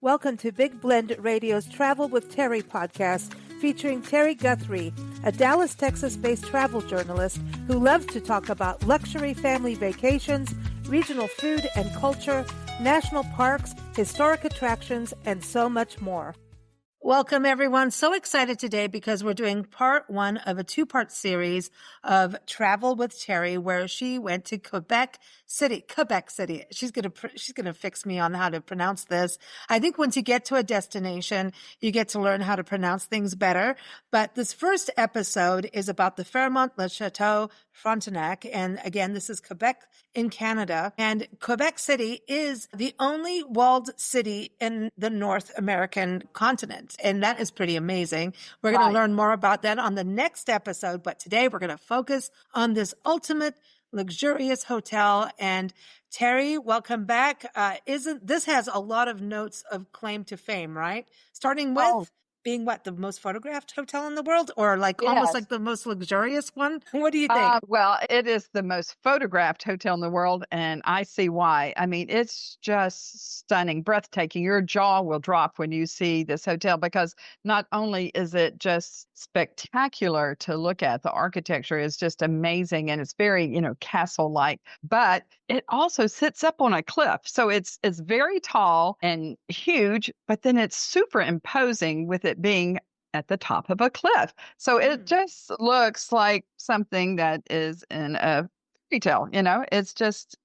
Welcome to Big Blend Radio's Travel with Terri podcast, featuring Terri Guthrie, a Dallas, Texas-based travel journalist who loves to talk about luxury family vacations, regional food and culture, national parks, historic attractions, and so much more. Welcome, everyone. So excited today because we're doing part one of a two-part series of Travel with Terri, where she went to Quebec City. She's gonna fix me on how to pronounce this. I think once you get to a destination, you get to learn how to pronounce things better. But this first episode is about the Fairmont Le Château Frontenac. And again, this is Quebec in Canada. And Quebec City is the only walled city in the North American continent. And that is pretty amazing. We're going to learn more about that on the next episode. But today we're going to focus on this ultimate luxurious hotel. And Terri, welcome back. This has a lot of notes of claim to fame, right? Starting with being the most photographed hotel in the world, or almost like the most luxurious one? What do you think? Well, it is the most photographed hotel in the world, and I see why. I mean, it's just stunning, breathtaking. Your jaw will drop when you see this hotel, because not only is it just spectacular to look at, the architecture is just amazing, and it's very, castle-like, but it also sits up on a cliff. So it's very tall and huge, but then it's super imposing with it being at the top of a cliff. So it just looks like something that is in a fairy tale, It's just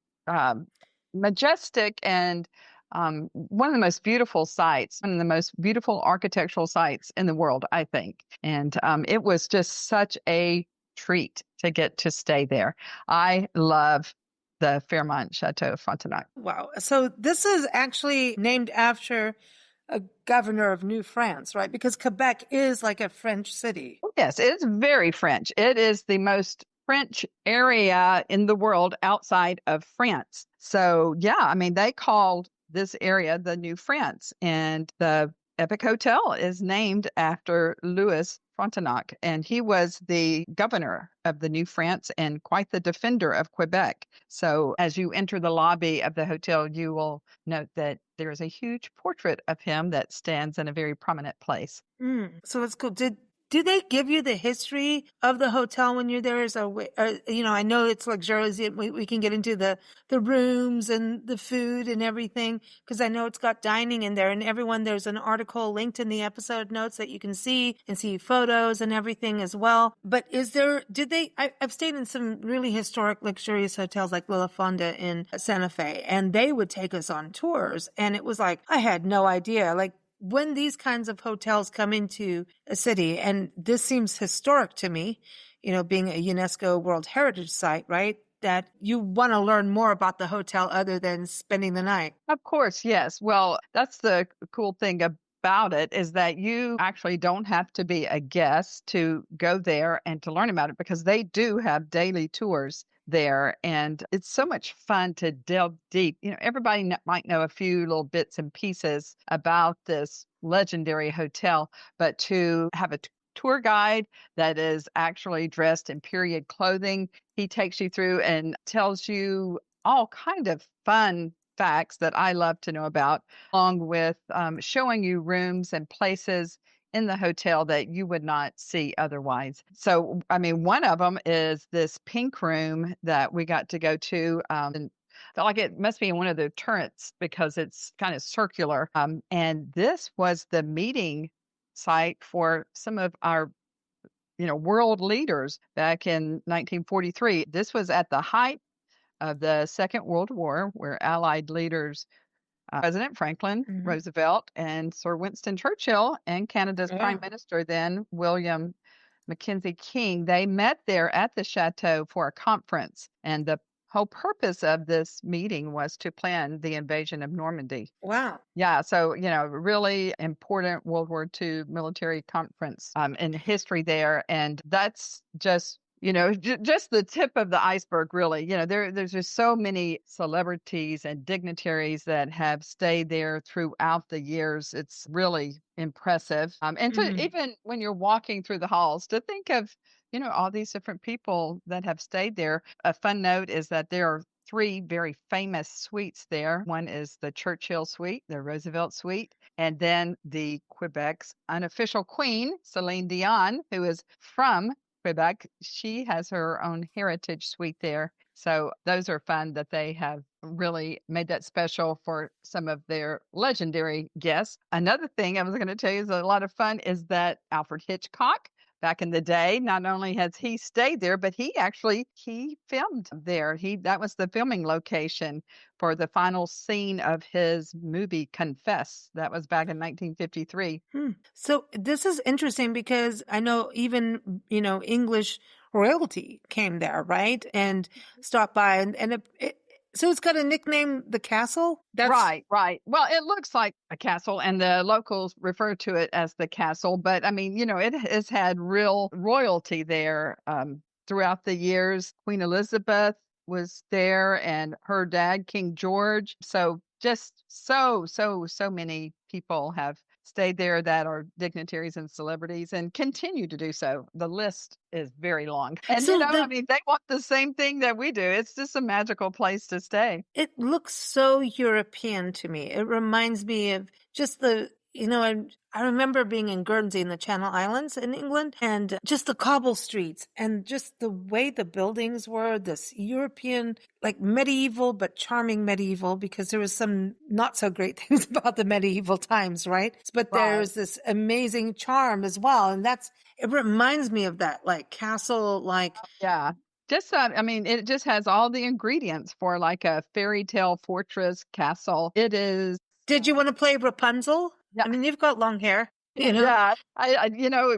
majestic and one of the most beautiful sites, one of the most beautiful architectural sites in the world, I think. And it was just such a treat to get to stay there. I love the Fairmont Chateau Frontenac. Wow. So this is actually named after a governor of New France, right? Because Quebec is like a French city. Yes, it's very French. It is the most French area in the world outside of France. So, yeah, I mean, they called this area the New France, and the Epic Hotel is named after Louis Frontenac, and he was the governor of the New France and quite the defender of Quebec. So as you enter the lobby of the hotel, you will note that there is a huge portrait of him that stands in a very prominent place. So that's cool. Do they give you the history of the hotel when you're there? I know it's luxurious. We can get into the rooms and the food and everything, because I know it's got dining in there. And there's an article linked in the episode notes that you can see photos and everything as well. But I've stayed in some really historic, luxurious hotels like La Fonda in Santa Fe, and they would take us on tours. And it was like, I had no idea. Like, when these kinds of hotels come into a city, and this seems historic to me, being a UNESCO World Heritage Site, right? That you want to learn more about the hotel other than spending the night. Of course, yes. Well, that's the cool thing about it, is that you actually don't have to be a guest to go there and to learn about it, because they do have daily tours there, and it's so much fun to delve deep. Everybody might know a few little bits and pieces about this legendary hotel, but to have a tour guide that is actually dressed in period clothing, he takes you through and tells you all kind of fun facts that I love to know about, along with showing you rooms and places in the hotel that you would not see otherwise. So, I mean, one of them is this pink room that we got to go to. And felt like it must be in one of the turrets because it's kind of circular. And this was the meeting site for some of our world leaders back in 1943. This was at the height of the Second World War, where Allied leaders, President Franklin Roosevelt and Sir Winston Churchill, and Canada's Prime Minister then, William Mackenzie King, they met there at the chateau for a conference. And the whole purpose of this meeting was to plan the invasion of Normandy. Wow. Yeah. So, really important World War II military conference in history there. And that's just just the tip of the iceberg, really. There's just so many celebrities and dignitaries that have stayed there throughout the years. It's really impressive. And to even when you're walking through the halls, to think of, all these different people that have stayed there. A fun note is that there are three very famous suites there. One is the Churchill Suite, the Roosevelt Suite, and then the Quebec's unofficial queen, Celine Dion, who is from Quebec. She has her own heritage suite there. So those are fun that they have really made that special for some of their legendary guests. Another thing I was going to tell you is a lot of fun is that Alfred Hitchcock back in the day, not only has he stayed there, but he filmed there. That was the filming location for the final scene of his movie Confess. That was back in 1953. So this is interesting because I know even, English royalty came there, right? And stopped by so it's got a nickname, the castle? Right, right. Well, it looks like a castle, and the locals refer to it as the castle. But I mean, it has had real royalty there throughout the years. Queen Elizabeth was there, and her dad, King George. So just so many people have stayed there that are dignitaries and celebrities and continue to do so. The list is very long. And, I mean, they want the same thing that we do. It's just a magical place to stay. It looks so European to me. It reminds me of just I remember being in Guernsey in the Channel Islands in England, and just the cobble streets and just the way the buildings were, this European, like medieval, but charming medieval, because there was some not so great things about the medieval times, right? But there's this amazing charm as well. And it reminds me of that, like castle, like. Yeah. Just, I mean, it just has all the ingredients for like a fairy tale fortress castle. It is. Did you want to play Rapunzel? Yeah. I mean, you've got long hair. Yeah, I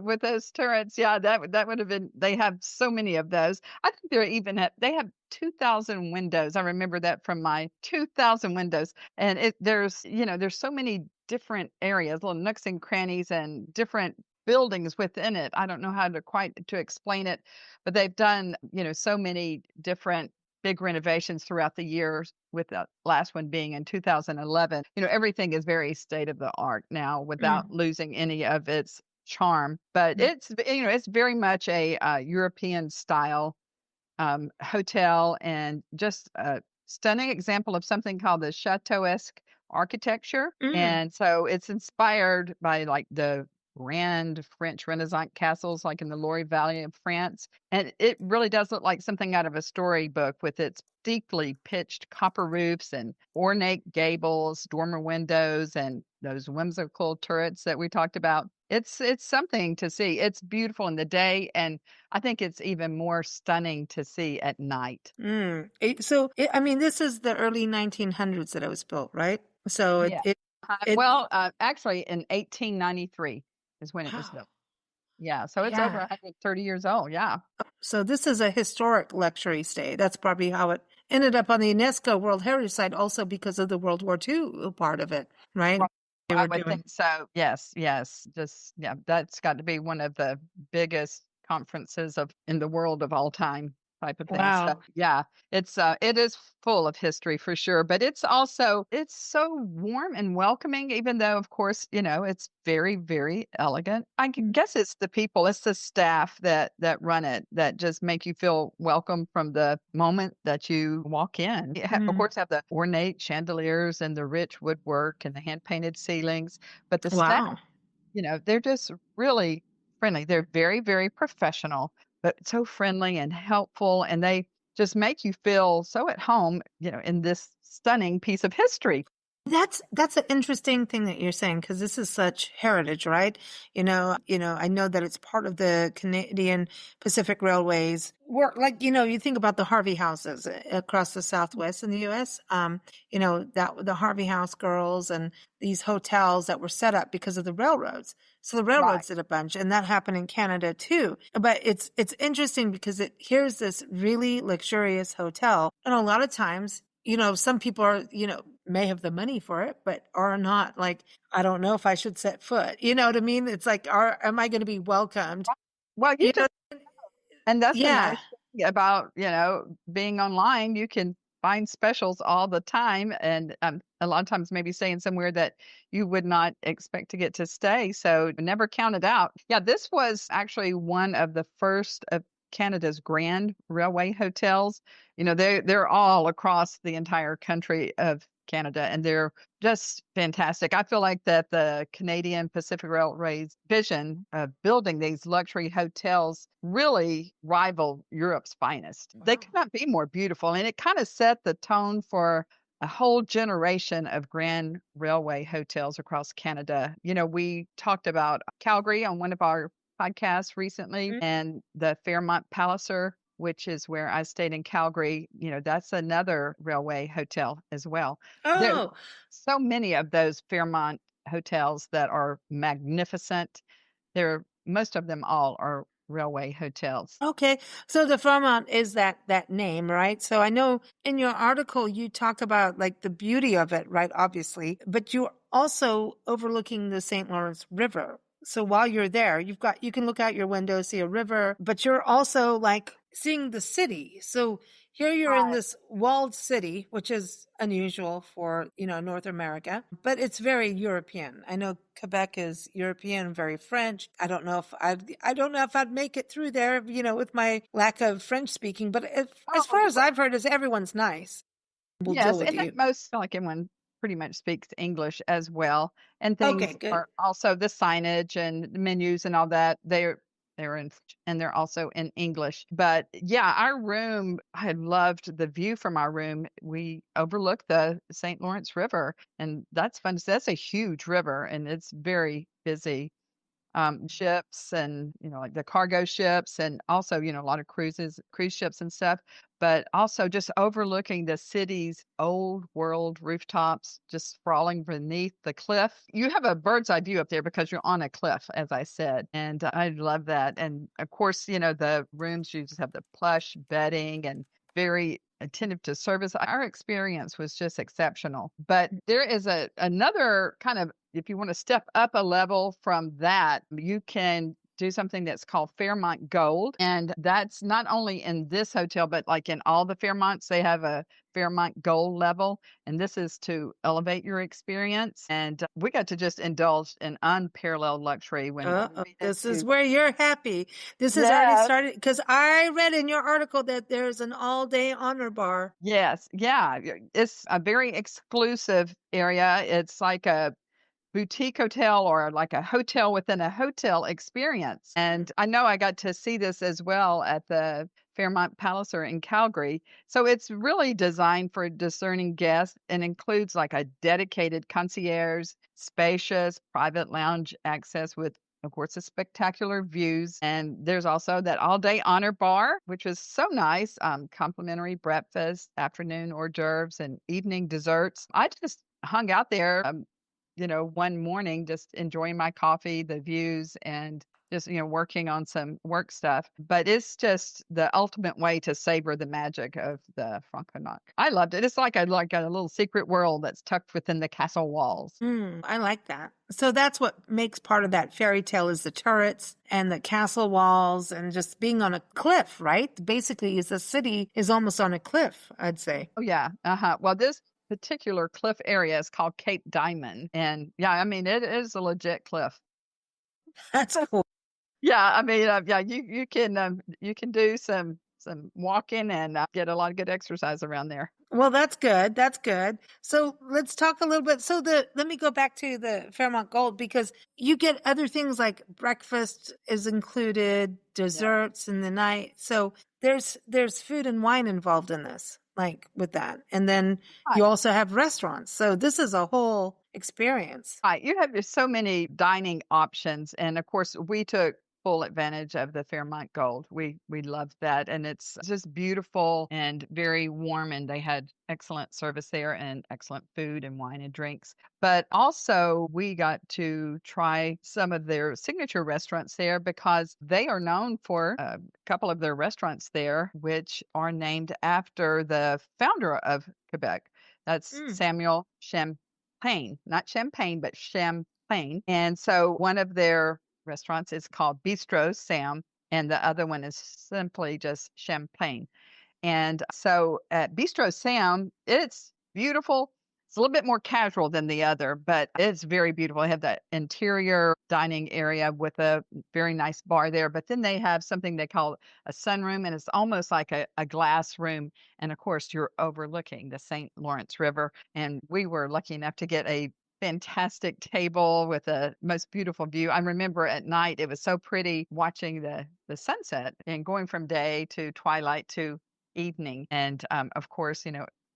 with those turrets, yeah, that would have been. They have so many of those. I think they have 2,000 windows. I remember that from my 2,000 windows, and there's so many different areas, little nooks and crannies, and different buildings within it. I don't know how to explain it, but they've done so many different big renovations throughout the years, with the last one being in 2011. Everything is very state of the art now without losing any of its charm. But it's very much a European style hotel, and just a stunning example of something called the Chateau-esque architecture. And so it's inspired by like the grand French Renaissance castles, like in the Loire Valley of France. And it really does look like something out of a storybook, with its deeply pitched copper roofs and ornate gables, dormer windows, and those whimsical turrets that we talked about. It's something to see. It's beautiful in the day, and I think it's even more stunning to see at night. I mean, this is the early 1900s that it was built, right? So actually in 1893 is when it was built. Yeah, so it's over 130 years old. Yeah. So this is a historic luxury stay. That's probably how it ended up on the UNESCO World Heritage Site, also because of the World War II part of it, right? I would think so. Yes. Just, that's got to be one of the biggest conferences in the world of all time, type of thing. Wow. So, yeah, it is full of history for sure, but it's so warm and welcoming, even though, of course, it's very, very elegant. I guess it's the people, it's the staff that run it, that just make you feel welcome from the moment that you walk in. Of course, have the ornate chandeliers and the rich woodwork and the hand painted ceilings, but the staff, they're just really friendly. They're very, very professional, but so friendly and helpful, and they just make you feel so at home, in this stunning piece of history. That's an interesting thing that you're saying, because this is such heritage, right? I know that it's part of the Canadian Pacific Railways. You think about the Harvey houses across the Southwest in the U.S. That the Harvey House girls and these hotels that were set up because of the railroads. So the railroads did a bunch, and that happened in Canada too. But it's interesting because here's this really luxurious hotel, and a lot of times, some people are, may have the money for it, but are not like, I don't know if I should set foot. You know what I mean? It's like, am I going to be welcomed? Well, and that's the nice thing about, being online. You can find specials all the time, and a lot of times maybe staying somewhere that you would not expect to get to stay. So never count it out. Yeah, this was actually one of the first of Canada's Grand Railway hotels. They're all across the entire country of Canada, and they're just fantastic. I feel like that the Canadian Pacific Railway's vision of building these luxury hotels really rival Europe's finest. They Wow. could not be more beautiful, and it kind of set the tone for a whole generation of Grand Railway hotels across Canada. We talked about Calgary on one of our podcasts recently, Mm. and the Fairmont Palliser, which is where I stayed in Calgary. That's another railway hotel as well. There Oh, so many of those Fairmont hotels that are magnificent. Most of them all are railway hotels. okay. So the Fairmont is that name, right? So I know in your article you talk about like the beauty of it, right? Obviously, but you're also overlooking the St. Lawrence River. So while you're there, you can look out your window, see a river, but you're also like seeing the city. So here you're in Right. this walled city, which is unusual for, North America, but it's very European. I know Quebec is European, very French. I don't know if I'd make it through there, with my lack of French speaking, but as Oh, far you as I've heard is everyone's nice. We'll deal Yes, with and then you. most like everyone pretty much speaks English as well. And Okay, things good. are also the signage and the menus and all that. They're in French and they're also in English. But yeah, our room, I loved the view from our room. We overlook the St. Lawrence River, and that's fun. That's a huge river and it's very busy. Ships and, like the cargo ships and also, a lot of cruise ships and stuff, but also just overlooking the city's old world rooftops, just sprawling beneath the cliff. You have a bird's eye view up there because you're on a cliff, as I said. And I love that. And of course, the rooms, you just have the plush bedding and very attentive to service. Our experience was just exceptional. But there is another kind of, if you want to step up a level from that, you can do something that's called Fairmont Gold. And that's not only in this hotel, but like in all the Fairmonts, they have a Fairmont Gold level. And this is to elevate your experience. And we got to just indulge in unparalleled luxury when we made it This is to. where you're happy. This has already Yes. started because I read in your article that there's an all-day honor bar. Yes. Yeah. It's a very exclusive area. It's like a boutique hotel or like a hotel within a hotel experience. And I know I got to see this as well at the Fairmont Palliser in Calgary. So it's really designed for discerning guests and includes like a dedicated concierge, spacious private lounge access with, of course, the spectacular views. And there's also that all day honor bar, which was so nice. Complimentary breakfast, afternoon hors d'oeuvres, and evening desserts. I just hung out there one morning, just enjoying my coffee, the views, and just, working on some work stuff. But it's just the ultimate way to savor the magic of the Frontenac. I loved it. It's like a little secret world that's tucked within the castle walls. I like that. So that's what makes part of that fairy tale is the turrets and the castle walls and just being on a cliff, right? Basically, is the city is almost on a cliff, I'd say. Oh yeah. Uh-huh. Well, this particular cliff area is called Cape Diamond. And yeah, I mean, it is a legit cliff. That's cool. Yeah, I mean, yeah, you can do some walking and get a lot of good exercise around there. Well, that's good. That's good. So let's talk a little bit. Let me go back to the Fairmont Gold because you get other things like breakfast is included, Yeah. desserts in the night. So there's food and wine involved in this, like with that. And then Right. you also have restaurants. So this is a whole experience. Right. You have just so many dining options, and of course, we took full advantage of the Fairmont Gold. We loved that, and it's just beautiful and very warm. And they had excellent service there, and excellent food and wine and drinks. But also, we got to try some of their signature restaurants there because they are known for a couple of their restaurants there, which are named after the founder of Quebec. That's Mm. Samuel Champlain, not champagne, but Champlain. And so one of their restaurants is called Bistro Sam, and the other one is simply just Champlain. And so at Bistro Sam, it's beautiful. It's a little bit more casual than the other, but it's very beautiful. They have that interior dining area with a very nice bar there. But then they have something they call a sunroom, and it's almost like a glass room. And of course, you're overlooking the St. Lawrence River. And we were lucky enough to get a fantastic table with a most beautiful view. I remember at night it was so pretty watching the sunset and going from day to twilight to evening. And of course,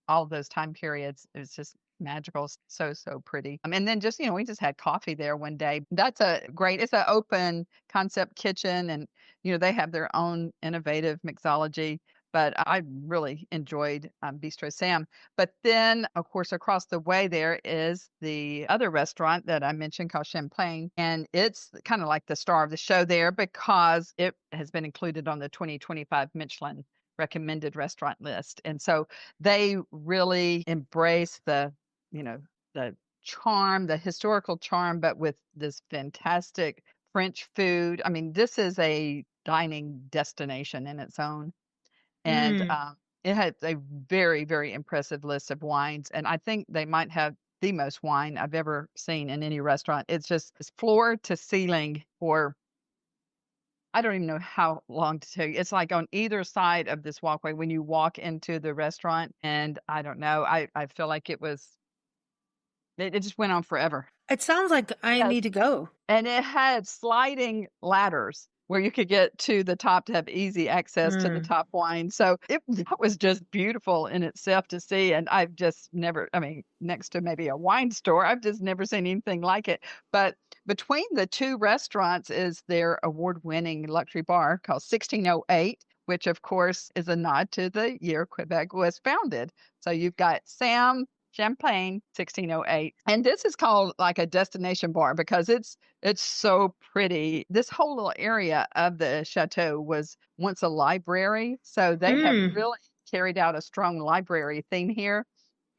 all those time periods, it was just magical, so pretty. And then just, we just had coffee there one day. That's it's an open concept kitchen, and they have their own innovative mixology. But I really enjoyed Bistro Sam. But then, of course, across the way there is the other restaurant that I mentioned called Champlain. And it's kind of like the star of the show there because it has been included on the 2025 Michelin recommended restaurant list. And so they really embrace the charm, the historical charm, but with this fantastic French food. I mean, this is a dining destination in its own. And Mm. it has a very, very impressive list of wines. And I think they might have the most wine I've ever seen in any restaurant. It's floor to ceiling for, I don't even know how long to tell you. It's like on either side of this walkway when you walk into the restaurant. And I don't know, I feel like it just went on forever. It sounds like I Yes. need to go. And it had sliding ladders where you could get to the top to have easy access to the top wine. So that was just beautiful in itself to see. And I've just never, I mean, next to maybe a wine store, I've just never seen anything like it. But between the two restaurants is their award-winning luxury bar called 1608, which of course is a nod to the year Quebec was founded. So you've got Sam Champlain 1608. And this is called like a destination bar because it's so pretty. This whole little area of the chateau was once a library. So they have really carried out a strong library theme here,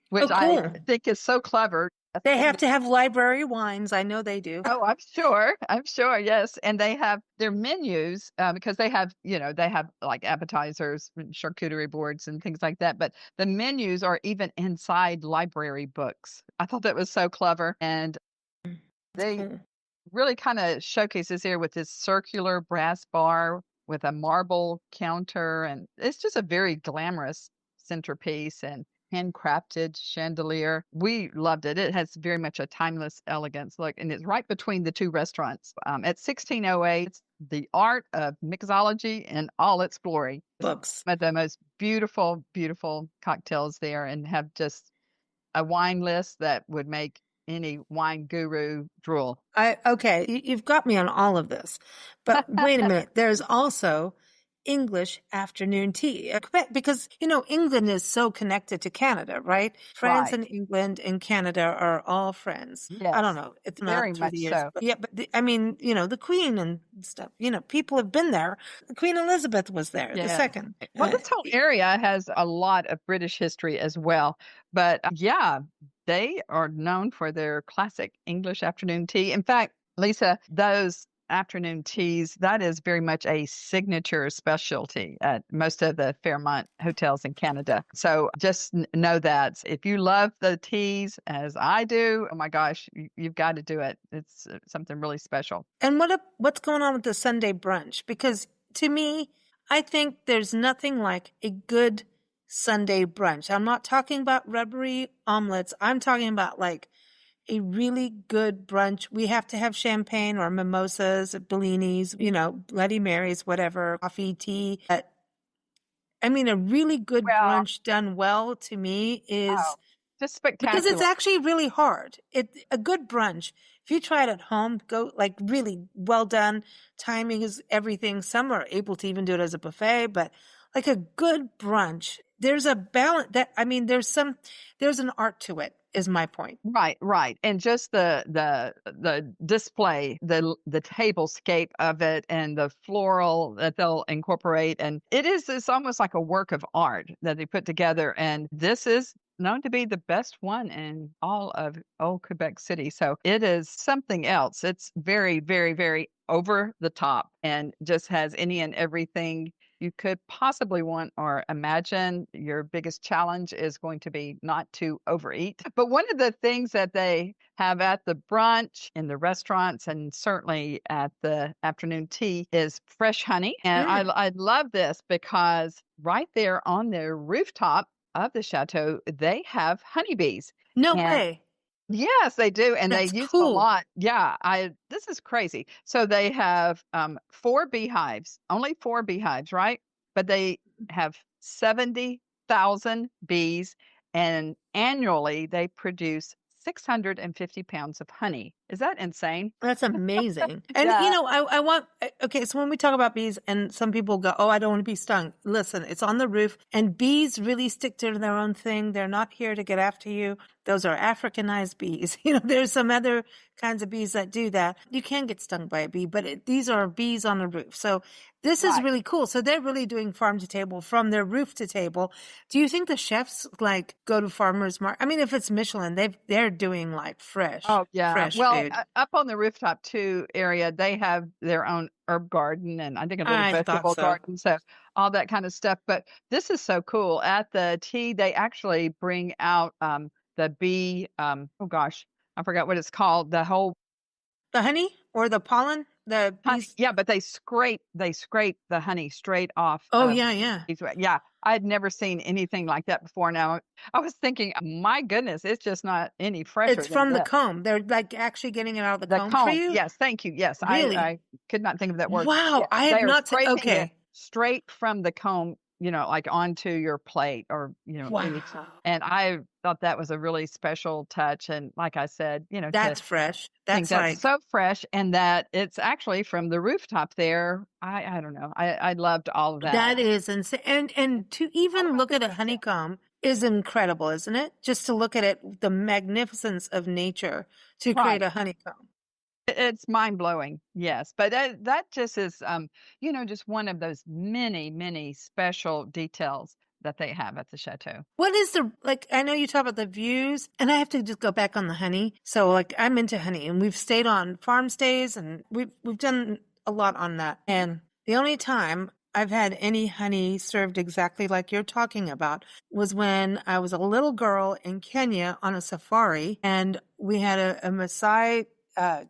which cool. I think is so clever. They have to have library wines. I know they do. Oh, I'm sure. I'm sure. Yes. And they have their menus because they have like appetizers, and charcuterie boards and things like that. But the menus are even inside library books. I thought that was so clever. And they Cool. really kind of showcases here with this circular brass bar with a marble counter. And it's just a very glamorous centerpiece and handcrafted chandelier. We loved it. It has very much a timeless elegance look, and it's right between the two restaurants. At 1608, it's the art of mixology in all its glory. Books. Some of the most beautiful, beautiful cocktails there, and have just a wine list that would make any wine guru drool. Okay, you've got me on all of this, but wait a minute. There's also English afternoon tea, because England is so connected to Canada, right? France Right. and England and Canada are all friends. Yes. I don't know. It's not Very through much the years, so. but yeah. But I mean, the Queen and stuff. People have been there. Queen Elizabeth was there. The Yeah. second. Well, this whole area has a lot of British history as well. But yeah, they are known for their classic English afternoon tea. In fact, Lisa, those afternoon teas, that is very much a signature specialty at most of the Fairmont hotels in Canada. So just know that if you love the teas as I do, oh my gosh, you've got to do it. It's something really special. And what's going on with the Sunday brunch? Because to me, I think there's nothing like a good Sunday brunch. I'm not talking about rubbery omelets. I'm talking about like a really good brunch. We have to have champagne or mimosas, bellinis, Bloody Marys, whatever, coffee, tea. I mean, a really good brunch done well to me is just spectacular. Because it's actually really hard. A good brunch, if you try it at home, go like really well done. Timing is everything. Some are able to even do it as a buffet, but like a good brunch, there's a balance there's an art to it, is my point. Right. And just the display, the tablescape of it and the floral that they'll incorporate. And it's almost like a work of art that they put together. And this is known to be the best one in all of Old Quebec City. So it is something else. It's very, very, very over the top and just has any and everything you could possibly want or imagine. Your biggest challenge is going to be not to overeat. But one of the things that they have at the brunch, in the restaurants, and certainly at the afternoon tea is fresh honey. And I love this because right there on the rooftop of the chateau, they have honeybees. No And way. yes, they do, and they That's use them a cool. lot. Yeah, this is crazy. So they have 4 beehives, only 4 beehives, right? But they have 70,000 bees, and annually they produce 650 pounds of honey. Is that insane? That's amazing. And Yeah. I want, okay, so when we talk about bees and some people go, oh, I don't want to be stung. Listen, it's on the roof and bees really stick to their own thing. They're not here to get after you. Those are Africanized bees. There's some other kinds of bees that do that. You can get stung by a bee, but these are bees on the roof. So this is Right. really cool. So they're really doing farm to table from their roof to table. Do you think the chefs like go to farmers market? I mean, if it's Michelin, they're doing like fresh Oh, yeah. Well, food. up on the rooftop two area, they have their own herb garden and I think a little I thought vegetable so. garden. So all that kind of stuff. But this is so cool. At the tea, they actually bring out the bee. Oh gosh, I forgot what it's called. The whole The honey or the pollen? The honey. bees? Yeah, but they scrape the honey straight off Oh, of yeah. beeswax. Yeah, I had never seen anything like that before. Now I was thinking, my goodness, it's just not any fresher It's than from the this. comb. They're like actually getting it out of the The comb for comb, you? yes, thank you. Yes, Really? I could not think of that word. Wow, Yeah, I have they are not seen. scraping it Okay. straight from the comb, like onto your plate or, any. Wow. And I thought that was a really special touch. And like I said, to That's fresh. think That's that's like, so fresh and that it's actually from the rooftop there. I don't know. I loved all of that. that is insane. And to even look at a honeycomb is incredible, isn't it? Just to look at it, the magnificence of nature to Right. create a honeycomb. It's mind blowing, yes. But that just is, just one of those many, many special details that they have at the chateau. What is I know you talk about the views and I have to just go back on the honey. So like I'm into honey and we've stayed on farm stays and we've done a lot on that. And the only time I've had any honey served exactly like you're talking about was when I was a little girl in Kenya on a safari and we had a Maasai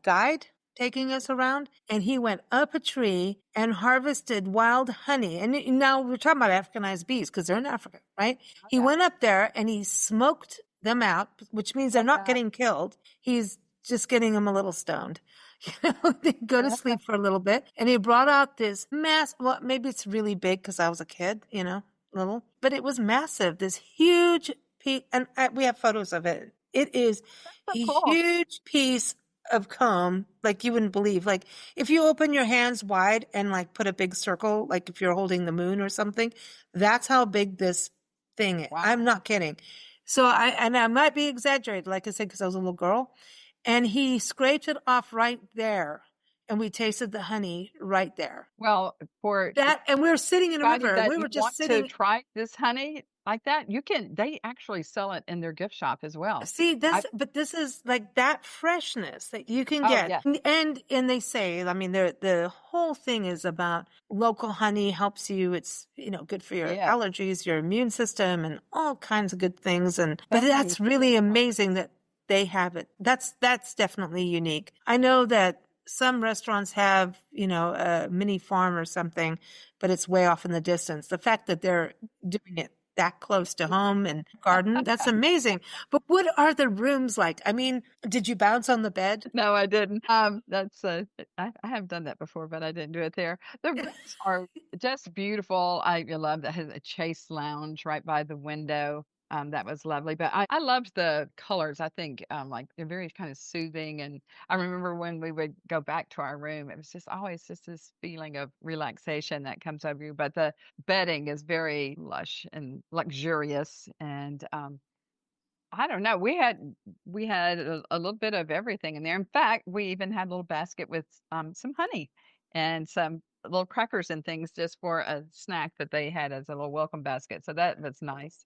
guide taking us around and he went up a tree and harvested wild honey. And now we're talking about Africanized bees because they're in Africa, right? He went up there and he smoked them out, which means they're not getting killed. He's just getting them a little stoned. They go to sleep for a little bit. And he brought out this well, maybe it's really big because I was a kid, little, but it was massive, this huge piece. And we have photos of it. It is a huge piece of comb, like you wouldn't believe. Like if you open your hands wide and like put a big circle, like if you're holding the moon or something, that's how big this thing is. Wow. I'm not kidding. So I might be exaggerated, like I said, because I was a little girl, and he scraped it off right there, and we tasted the honey right there. Well, for that, and we were sitting in a river. We were just sitting. To try this honey like that, they actually sell it in their gift shop as well. See, but this is like that freshness that you can get. Yeah. And they say, I mean, the whole thing is about local honey helps you. It's, good for your allergies, your immune system, and all kinds of good things. But that's really amazing that they have it. That's definitely unique. I know that some restaurants have, a mini farm or something, but it's way off in the distance. The fact that they're doing it that close to home and garden, that's amazing. But what are the rooms like? I mean, did you bounce on the bed? No, I didn't. That's I have done that before, but I didn't do it there. The rooms are just beautiful. I love that it has a chase lounge right by the window. That was lovely, but I loved the colors. I think like they're very kind of soothing. And I remember when we would go back to our room, it was just always just this feeling of relaxation that comes over you. But the bedding is very lush and luxurious. And I don't know. We had a little bit of everything in there. In fact, we even had a little basket with some honey and some little crackers and things just for a snack that they had as a little welcome basket. So that was nice.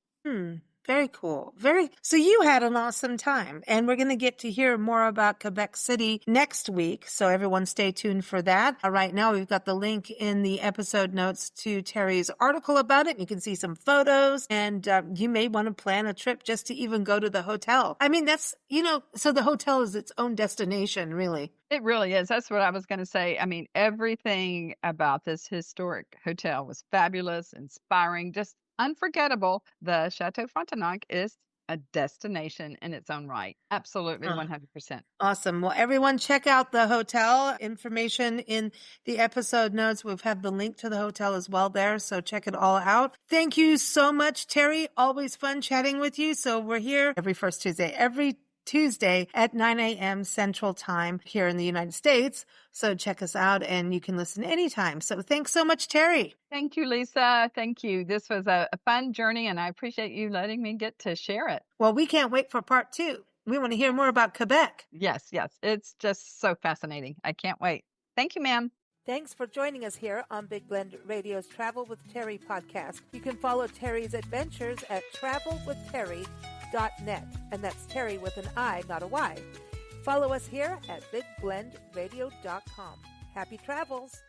Very cool. So you had an awesome time, and we're going to get to hear more about Quebec City next week. So everyone stay tuned for that. Right now we've got the link in the episode notes to Terri's article about it. You can see some photos, and you may want to plan a trip just to even go to the hotel. I mean, that's, so the hotel is its own destination, really. It really is. That's what I was going to say. I mean, everything about this historic hotel was fabulous, inspiring, just unforgettable. The Chateau Frontenac is a destination in its own right. Absolutely, 100%. Awesome. Well, everyone check out the hotel information in the episode notes. We've had the link to the hotel as well there, so check it all out. Thank you so much, Terri. Always fun chatting with you. So we're here every first Tuesday at 9 a.m. Central Time here in the United States. So check us out, and you can listen anytime. So thanks so much, Terri. Thank you, Lisa. Thank you. This was a fun journey, and I appreciate you letting me get to share it. Well, we can't wait for part 2. We want to hear more about Quebec. Yes. It's just so fascinating. I can't wait. Thank you, ma'am. Thanks for joining us here on Big Blend Radio's Travel with Terri podcast. You can follow Terri's adventures at travelwithterri.net, and that's Terri with an I, not a Y. Follow us here at bigblendradio.com. Happy travels!